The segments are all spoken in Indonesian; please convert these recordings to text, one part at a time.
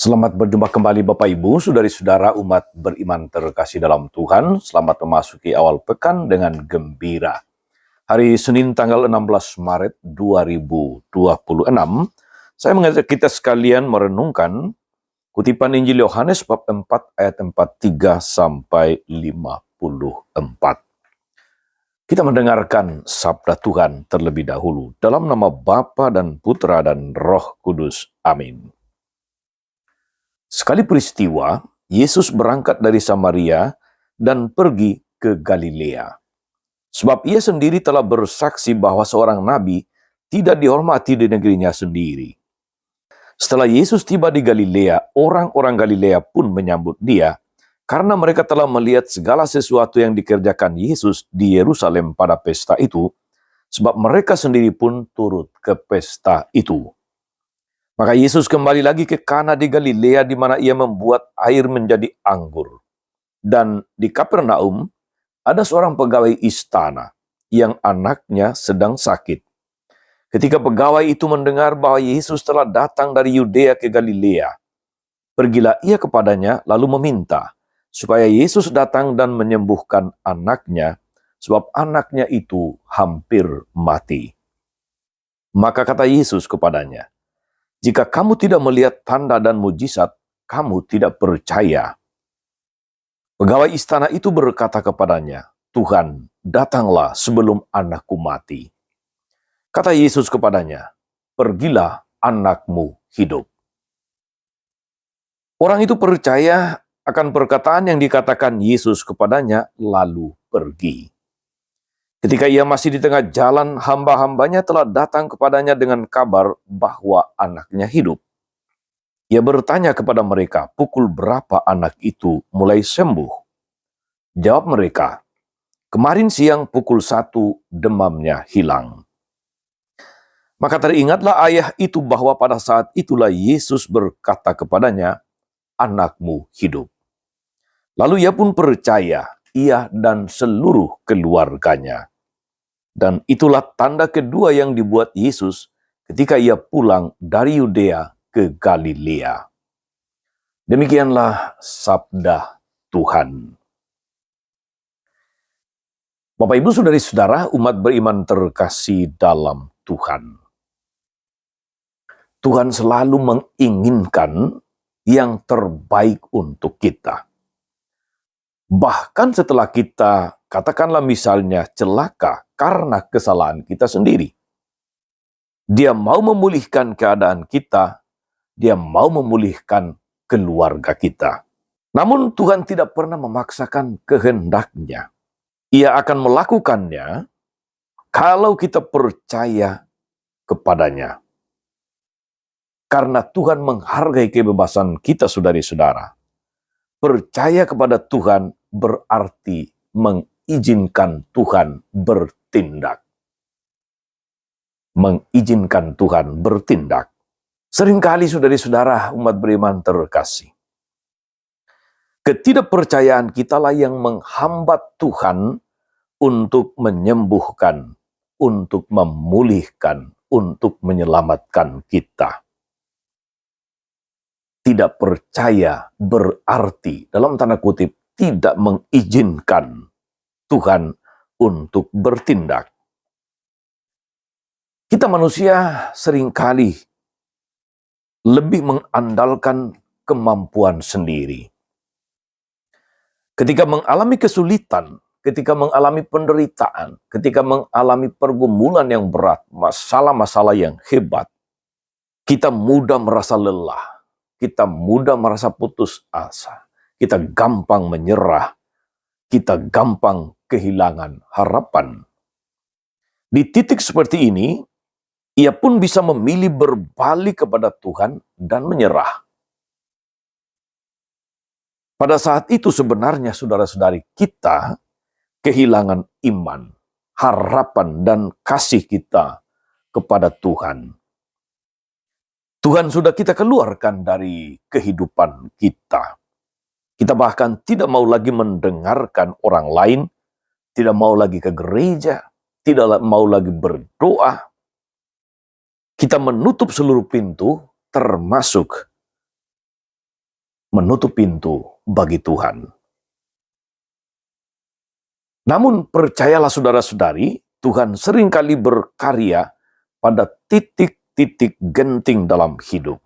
Selamat berjumpa kembali Bapak Ibu, saudari-saudara umat beriman terkasih dalam Tuhan. Selamat memasuki awal pekan dengan gembira. Hari Senin tanggal 16 Maret 2026, saya mengajak kita sekalian merenungkan kutipan Injil Yohanes bab 4 ayat 43 sampai 54. Kita mendengarkan sabda Tuhan terlebih dahulu dalam nama Bapa dan Putra dan Roh Kudus. Amin. Sekali peristiwa, Yesus berangkat dari Samaria dan pergi ke Galilea. Sebab ia sendiri telah bersaksi bahwa seorang nabi tidak dihormati di negerinya sendiri. Setelah Yesus tiba di Galilea, orang-orang Galilea pun menyambut dia, karena mereka telah melihat segala sesuatu yang dikerjakan Yesus di Yerusalem pada pesta itu, sebab mereka sendiri pun turut ke pesta itu. Maka Yesus kembali lagi ke Kana di Galilea, di mana ia membuat air menjadi anggur. Dan di Kapernaum ada seorang pegawai istana yang anaknya sedang sakit. Ketika pegawai itu mendengar bahwa Yesus telah datang dari Yudea ke Galilea, pergilah ia kepadanya lalu meminta supaya Yesus datang dan menyembuhkan anaknya, sebab anaknya itu hampir mati. Maka kata Yesus kepadanya, "Jika kamu tidak melihat tanda dan mujizat, kamu tidak percaya." Pegawai istana itu berkata kepadanya, "Tuhan, datanglah sebelum anakku mati." Kata Yesus kepadanya, "Pergilah, anakmu hidup." Orang itu percaya akan perkataan yang dikatakan Yesus kepadanya, lalu pergi. Ketika ia masih di tengah jalan, hamba-hambanya telah datang kepadanya dengan kabar bahwa anaknya hidup. Ia bertanya kepada mereka, pukul berapa anak itu mulai sembuh? Jawab mereka, "Kemarin siang pukul 1 demamnya hilang." Maka teringatlah ayah itu bahwa pada saat itulah Yesus berkata kepadanya, "Anakmu hidup." Lalu ia pun percaya, ia dan seluruh keluarganya. Dan itulah tanda kedua yang dibuat Yesus ketika ia pulang dari Yudea ke Galilea. Demikianlah sabda Tuhan. Bapak Ibu saudari-saudara umat beriman terkasih dalam Tuhan. Tuhan selalu menginginkan yang terbaik untuk kita. Bahkan setelah kita, katakanlah misalnya celaka karena kesalahan kita sendiri. Dia mau memulihkan keadaan kita, dia mau memulihkan keluarga kita. Namun Tuhan tidak pernah memaksakan kehendaknya. Ia akan melakukannya kalau kita percaya kepadanya. Karena Tuhan menghargai kebebasan kita, saudari-saudara. Percaya kepada Tuhan berarti mengizinkan Tuhan bertindak. Mengizinkan Tuhan bertindak. Seringkali saudari-saudara umat beriman terkasih, ketidakpercayaan kitalah yang menghambat Tuhan untuk menyembuhkan, untuk memulihkan, untuk menyelamatkan kita. Tidak percaya berarti, dalam tanda kutip, tidak mengizinkan Tuhan untuk bertindak. Kita manusia seringkali lebih mengandalkan kemampuan sendiri. Ketika mengalami kesulitan, ketika mengalami penderitaan, ketika mengalami pergumulan yang berat, masalah-masalah yang hebat, kita mudah merasa lelah, kita mudah merasa putus asa, kita gampang menyerah, kita gampang kehilangan harapan. Di titik seperti ini, ia pun bisa memilih berbalik kepada Tuhan dan menyerah. Pada saat itu sebenarnya saudara-saudari kita kehilangan iman, harapan, dan kasih kita kepada Tuhan. Tuhan sudah kita keluarkan dari kehidupan kita. Kita bahkan tidak mau lagi mendengarkan orang lain, tidak mau lagi ke gereja, tidak mau lagi berdoa. Kita menutup seluruh pintu, termasuk menutup pintu bagi Tuhan. Namun percayalah saudara-saudari, Tuhan seringkali berkarya pada titik-titik genting dalam hidup.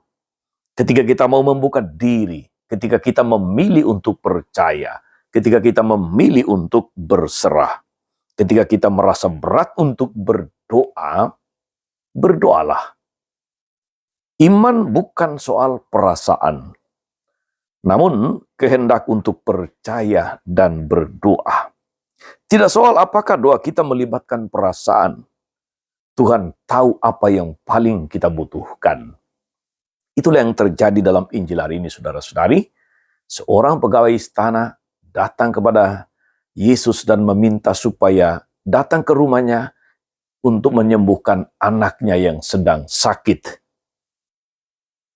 Ketika kita mau membuka diri, ketika kita memilih untuk percaya, ketika kita memilih untuk berserah, ketika kita merasa berat untuk berdoa, berdoalah. Iman bukan soal perasaan, namun kehendak untuk percaya dan berdoa. Tidak soal apakah doa kita melibatkan perasaan. Tuhan tahu apa yang paling kita butuhkan. Itulah yang terjadi dalam Injil hari ini, saudara-saudari. Seorang pegawai istana datang kepada Yesus dan meminta supaya datang ke rumahnya untuk menyembuhkan anaknya yang sedang sakit.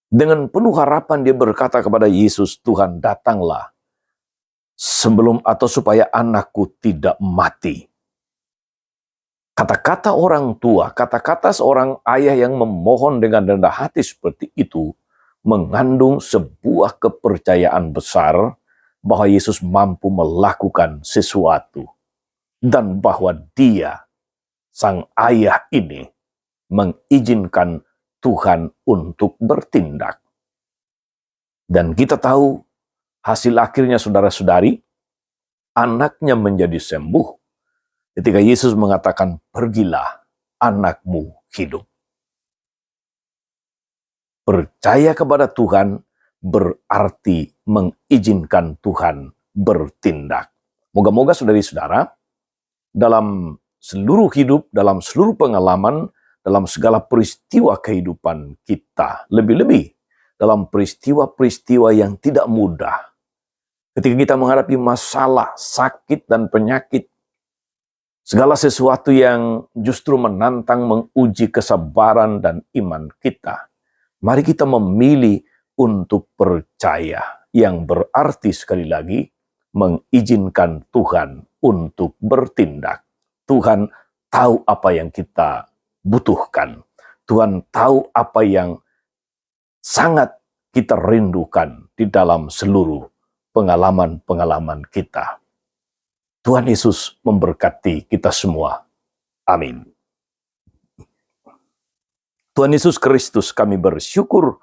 Dengan penuh harapan dia berkata kepada Yesus, Tuhan datanglah sebelum atau supaya anakku tidak mati. Kata-kata orang tua, kata-kata seorang ayah yang memohon dengan rendah hati seperti itu, mengandung sebuah kepercayaan besar bahwa Yesus mampu melakukan sesuatu. Dan bahwa dia, sang ayah ini, mengizinkan Tuhan untuk bertindak. Dan kita tahu hasil akhirnya saudara-saudari, anaknya menjadi sembuh. Ketika Yesus mengatakan, pergilah, anakmu hidup. Percaya kepada Tuhan berarti mengizinkan Tuhan bertindak. Moga-moga saudari-saudara, dalam seluruh hidup, dalam seluruh pengalaman, dalam segala peristiwa kehidupan kita, lebih-lebih dalam peristiwa-peristiwa yang tidak mudah, ketika kita menghadapi masalah, sakit, dan penyakit, segala sesuatu yang justru menantang menguji kesabaran dan iman kita, mari kita memilih untuk percaya, yang berarti sekali lagi mengizinkan Tuhan untuk bertindak. Tuhan tahu apa yang kita butuhkan. Tuhan tahu apa yang sangat kita rindukan di dalam seluruh pengalaman-pengalaman kita. Tuhan Yesus memberkati kita semua. Amin. Tuhan Yesus Kristus, kami bersyukur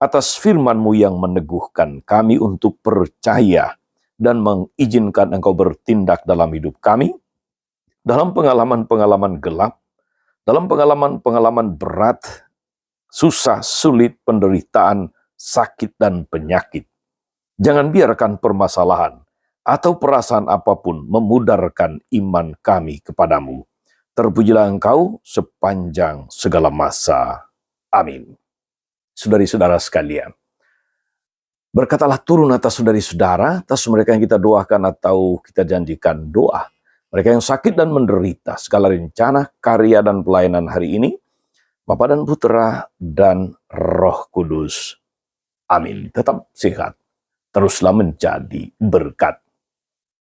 atas firman-Mu yang meneguhkan kami untuk percaya dan mengizinkan Engkau bertindak dalam hidup kami, dalam pengalaman-pengalaman gelap, dalam pengalaman-pengalaman berat, susah, sulit, penderitaan, sakit, dan penyakit. Jangan biarkan permasalahan atau perasaan apapun memudarkan iman kami kepadamu. Terpujilah Engkau sepanjang segala masa. Amin. Saudari-saudara sekalian, berkatalah turun atas saudari-saudara, atas mereka yang kita doakan atau kita janjikan doa. Mereka yang sakit dan menderita, segala rencana, karya, dan pelayanan hari ini, Bapa dan Putra dan Roh Kudus. Amin. Tetap sehat, teruslah menjadi berkat.